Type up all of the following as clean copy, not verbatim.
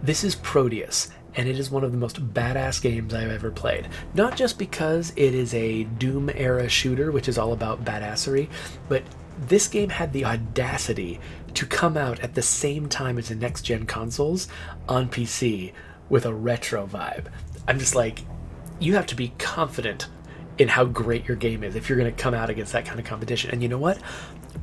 This is Prodeus, and it is one of the most badass games I've ever played. Not just because it is a Doom-era shooter, which is all about badassery, but this game had the audacity to come out at the same time as the next-gen consoles on PC with a retro vibe. I'm just like, you have to be confident in how great your game is if you're going to come out against that kind of competition. And you know what?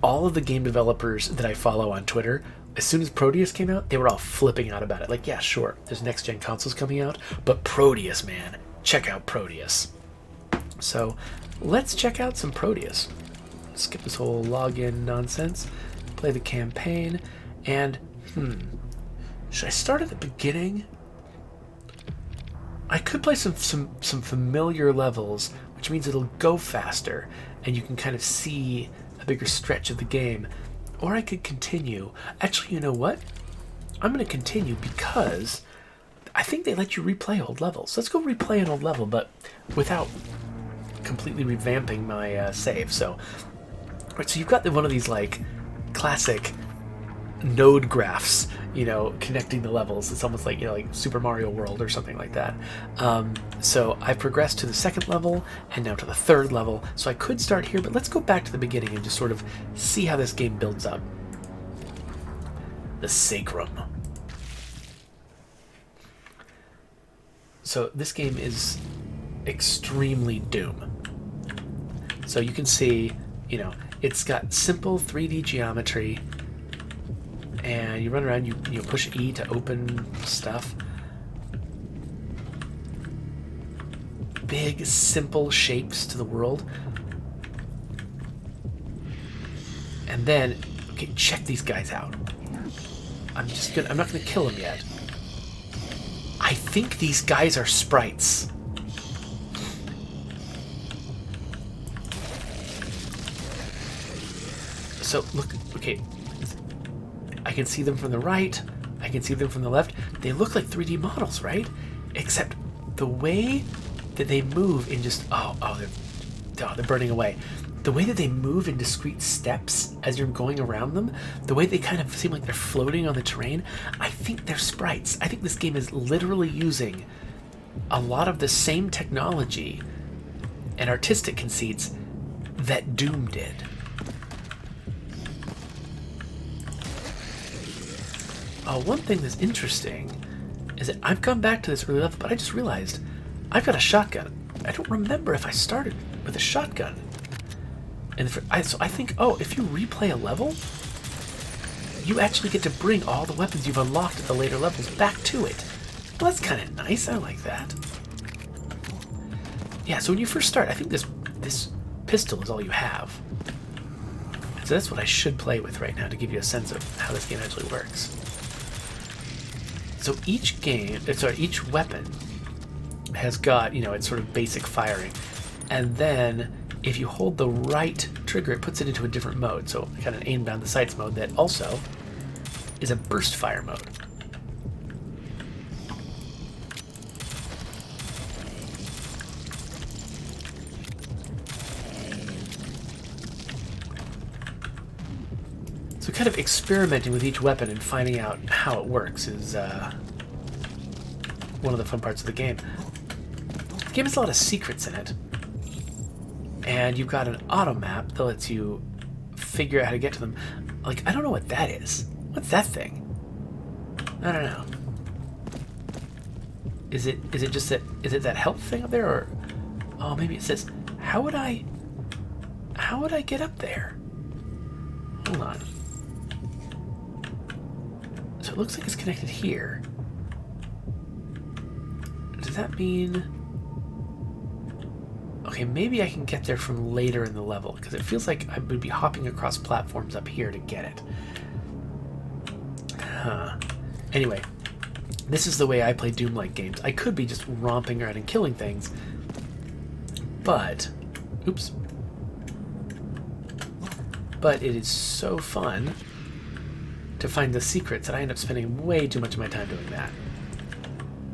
All of the game developers that I follow on Twitter, as soon as Prodeus came out, they were all flipping out about it. Like, yeah, sure, there's next-gen consoles coming out, but Prodeus, man, check out Prodeus. So let's check out some Prodeus. Skip this whole login nonsense, play the campaign, and should I start at the beginning? I could play some familiar levels, which means it'll go faster, and you can kind of see a bigger stretch of the game. Or I could continue. Actually, you know what? I'm going to continue because I think they let you replay old levels. Let's go replay an old level, but without completely revamping my save. So you've got one of these like classic node graphs, connecting the levels. It's almost like, like Super Mario World or something like that. So I've progressed to the second level and now to the third level. So I could start here, but let's go back to the beginning and just sort of see how this game builds up. The Sacrum. So this game is extremely Doom. So you can see, it's got simple 3D geometry, and you run around, you push E to open stuff. Big, simple shapes to the world. And then, okay, check these guys out. I'm not gonna kill them yet. I think these guys are sprites. So look, okay, I can see them from the right, I can see them from the left. They look like 3D models, right? Except the way that they move in just, they're burning away. The way that they move in discrete steps as you're going around them, the way they kind of seem like they're floating on the terrain, I think they're sprites. I think this game is literally using a lot of the same technology and artistic conceits that Doom did. One thing that's interesting is that I've gone back to this early level, but I just realized I've got a shotgun. I don't remember if I started with a shotgun. And so I think, if you replay a level, you actually get to bring all the weapons you've unlocked at the later levels back to it. Well, that's kind of nice. I like that. Yeah, so when you first start, I think this pistol is all you have. And so that's what I should play with right now to give you a sense of how this game actually works. So each weapon has got, its sort of basic firing. And then if you hold the right trigger, it puts it into a different mode. So kind of an aim down the sights mode that also is a burst fire mode. So kind of experimenting with each weapon and finding out how it works is one of the fun parts of the game. The game has a lot of secrets in it. And you've got an auto map that lets you figure out how to get to them. Like, I don't know what that is. What's that thing? I don't know. Is it that health thing up there, or maybe it says how would I get up there? Hold on. So it looks like it's connected here. Does that mean... Okay, maybe I can get there from later in the level, because it feels like I would be hopping across platforms up here to get it. Anyway, this is the way I play Doom-like games. I could be just romping around and killing things, but... Oops. But it is so fun to find the secrets that I end up spending way too much of my time doing that.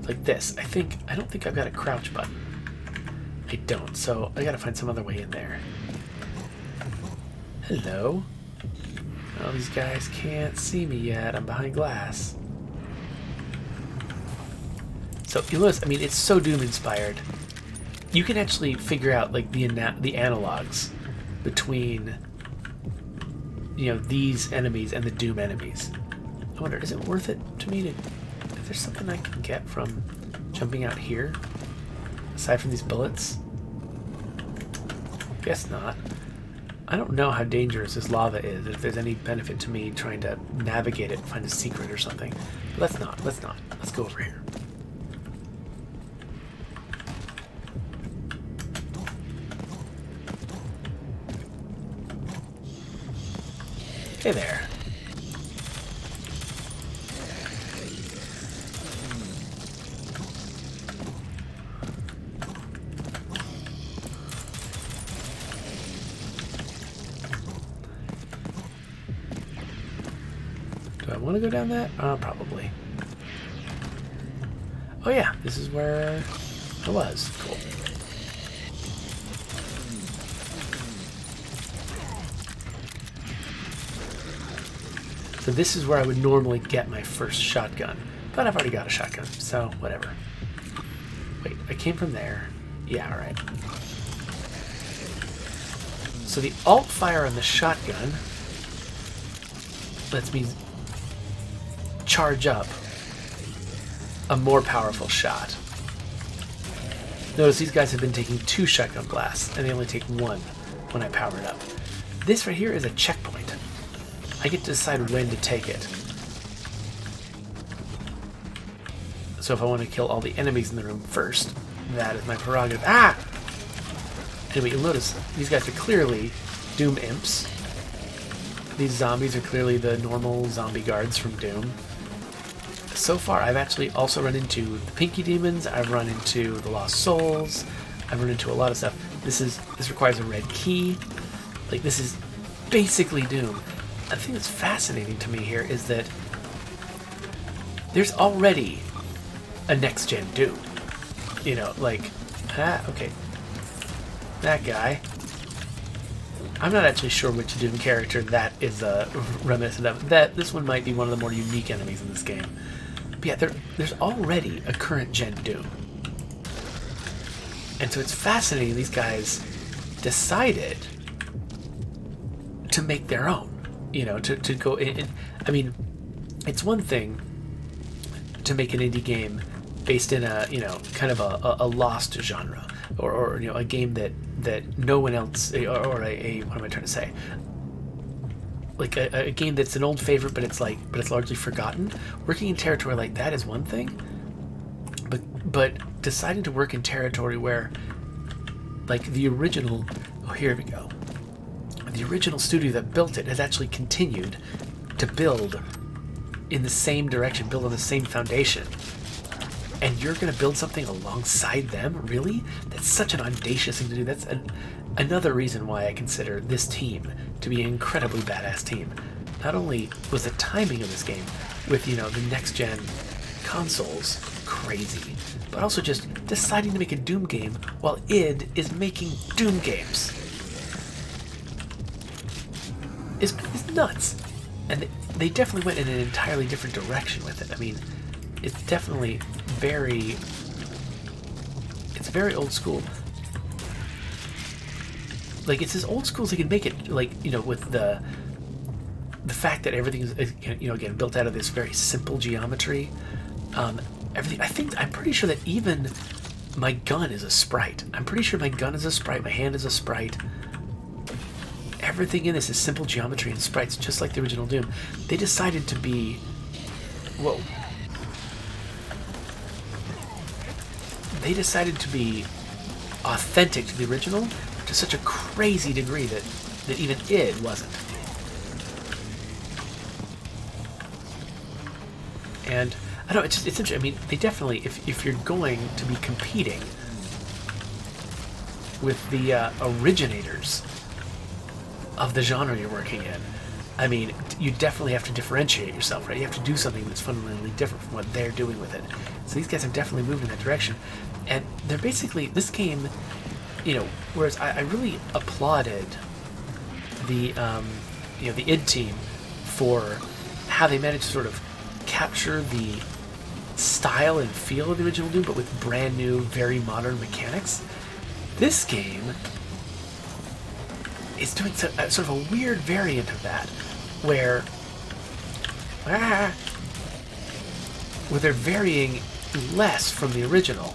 Like this. I don't think I've got a crouch button. I don't, so I gotta find some other way in there. Hello. Oh, these guys can't see me yet. I'm behind glass. So you'll notice, I mean, it's so Doom inspired. You can actually figure out like the analogs between, you know, these enemies and the Doom enemies. I wonder, is it worth it to me to... Is there something I can get from jumping out here? Aside from these bullets? Guess not. I don't know how dangerous this lava is, if there's any benefit to me trying to navigate it and find a secret or something. But let's not. Let's go over here. Hey there. Do I want to go down that? Probably. Oh yeah, this is where I was. Cool. So this is where I would normally get my first shotgun. But I've already got a shotgun, so whatever. Wait, I came from there. Yeah, alright. So the alt fire on the shotgun lets me charge up a more powerful shot. Notice these guys have been taking 2 shotgun blasts, and they only take 1 when I power it up. This right here is a checkpoint. I get to decide when to take it. So if I want to kill all the enemies in the room first, that is my prerogative. Ah! Anyway, you'll notice these guys are clearly Doom imps. These zombies are clearly the normal zombie guards from Doom. So far, I've actually also run into the Pinky Demons, I've run into the Lost Souls, I've run into a lot of stuff. This requires a red key. Like, this is basically Doom. The thing that's fascinating to me here is that there's already a next-gen Doom. You know, like, okay. That guy. I'm not actually sure which Doom character that is reminiscent of. This one might be one of the more unique enemies in this game. But yeah, there's already a current-gen Doom. And so it's fascinating these guys decided to make their own. You know, to go in. I mean, it's one thing to make an indie game based in a, you know, kind of a lost genre, or you know, a game that no one else, or a what am I trying to say? Like a game that's an old favorite, but it's largely forgotten. Working in territory like that is one thing, but deciding to work in territory where, like, the original. Oh, here we go. The original studio that built it has actually continued to build in the same direction, build on the same foundation. And you're going to build something alongside them? Really? That's such an audacious thing to do. That's another reason why I consider this team to be an incredibly badass team. Not only was the timing of this game with, you know, the next-gen consoles crazy, but also just deciding to make a Doom game while id is making Doom games. Is nuts. And they definitely went in an entirely different direction with it. I mean, it's definitely very old school. Like, it's as old school as they can make it, like, you know, with the fact that everything is, you know, again, built out of this very simple geometry. Everything, I'm pretty sure that even my gun is a sprite. I'm pretty sure my gun is a sprite, my hand is a sprite. Everything in this is simple geometry and sprites, just like the original Doom. They decided to be... Whoa. They decided to be authentic to the original to such a crazy degree that even id wasn't. And, I don't know, it's interesting. I mean, they definitely, if you're going to be competing with the originators of the genre you're working in, I mean, you definitely have to differentiate yourself, right? You have to do something that's fundamentally different from what they're doing with it. So these guys have definitely moved in that direction. And they're basically, this game, you know, whereas I really applauded the, you know, the id team for how they managed to sort of capture the style and feel of the original Doom, but with brand new, very modern mechanics. This game is doing sort of a weird variant of that, where they're varying less from the original.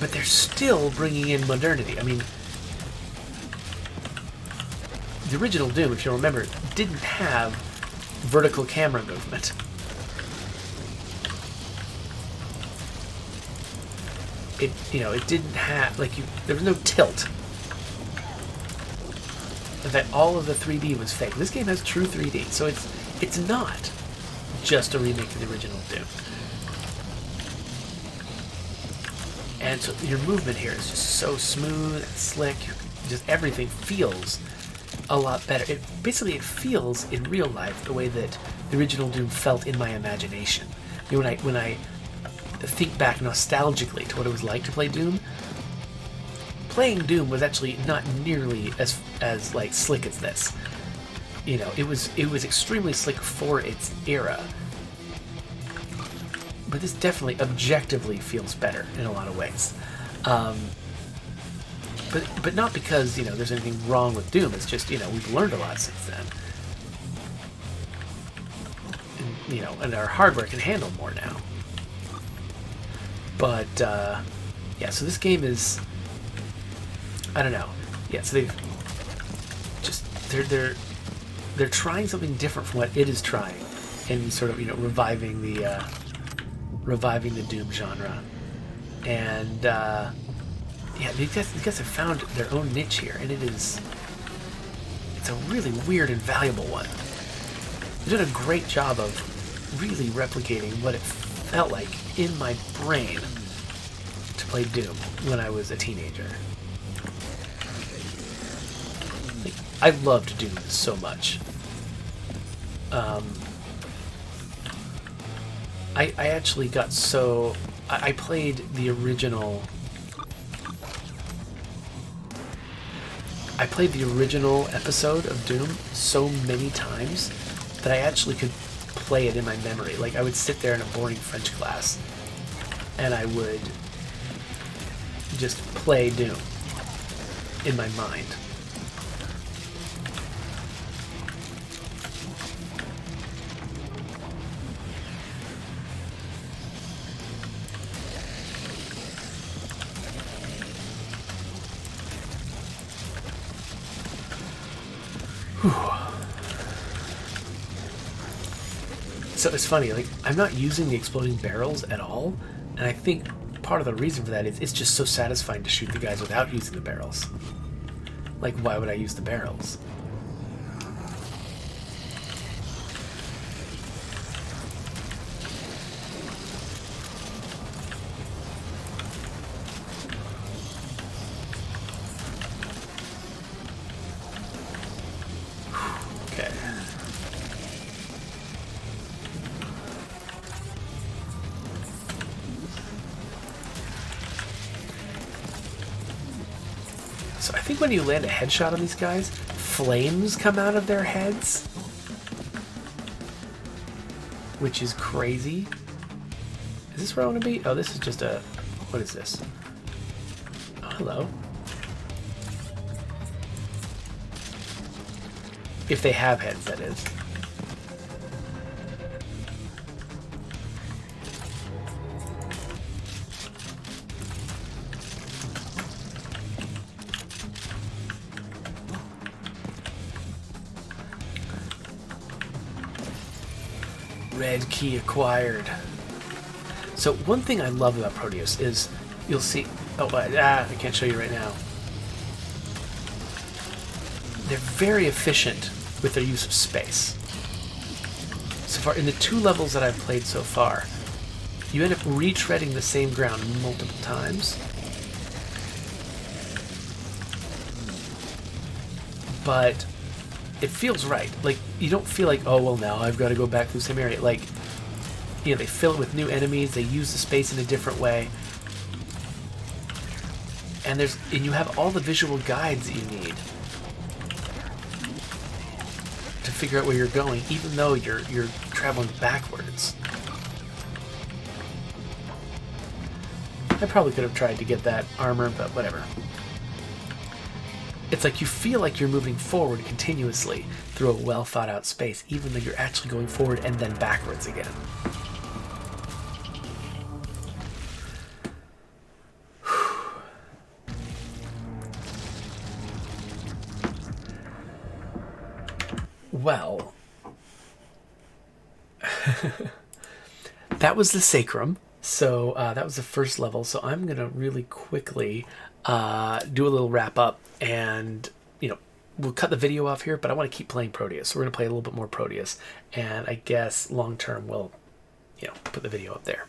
But they're still bringing in modernity. I mean, the original Doom, if you remember, didn't have vertical camera movement. It didn't have, there was no tilt. In fact, all of the 3D was fake. This game has true 3D, so it's not just a remake of the original Doom. And so your movement here is just so smooth and slick. Just everything feels a lot better. It feels in real life the way that the original Doom felt in my imagination. When I think back nostalgically to what it was like to play Doom, playing Doom was actually not nearly as slick as this. It was extremely slick for its era. But this definitely objectively feels better in a lot of ways. But not because, there's anything wrong with Doom. It's just, we've learned a lot since then. And our hardware can handle more now. But, yeah, so this game is, I don't know. Yeah, so they're trying something different from what it is trying, and sort of, reviving the Doom genre. And, yeah, these guys have found their own niche here, and it's a really weird and valuable one. They've done a great job of really replicating what it felt like in my brain to play Doom when I was a teenager. I loved Doom so much. I actually got so... I played the original... I played the original episode of Doom so many times that I actually could play it in my memory. I would sit there in a boring French class and I would just play Doom in my mind. So it's funny, I'm not using the exploding barrels at all, and I think part of the reason for that is it's just so satisfying to shoot the guys without using the barrels. Why would I use the barrels? Okay. So I think when you land a headshot on these guys, flames come out of their heads, which is crazy. Is this where I want to be? Oh, this is just a... What is this? Oh, hello. If they have heads, that is. Red key acquired. So one thing I love about Prodeus is you'll see... Oh, I can't show you right now. They're very efficient with their use of space. So far, in the 2 levels that I've played so far, you end up retreading the same ground multiple times. But it feels right. You don't feel like, oh, well, now I've got to go back to the same area. They fill it with new enemies, they use the space in a different way. And you have all the visual guides that you need to figure out where you're going, even though you're traveling backwards. I probably could have tried to get that armor, but whatever. It's like you feel like you're moving forward continuously through a well thought out space, even though you're actually going forward and then backwards again. Well, that was the Sacrum. So that was the first level. So I'm going to really quickly do a little wrap up, and, we'll cut the video off here, but I want to keep playing Prodeus. So we're going to play a little bit more Prodeus, and I guess long term we'll, put the video up there.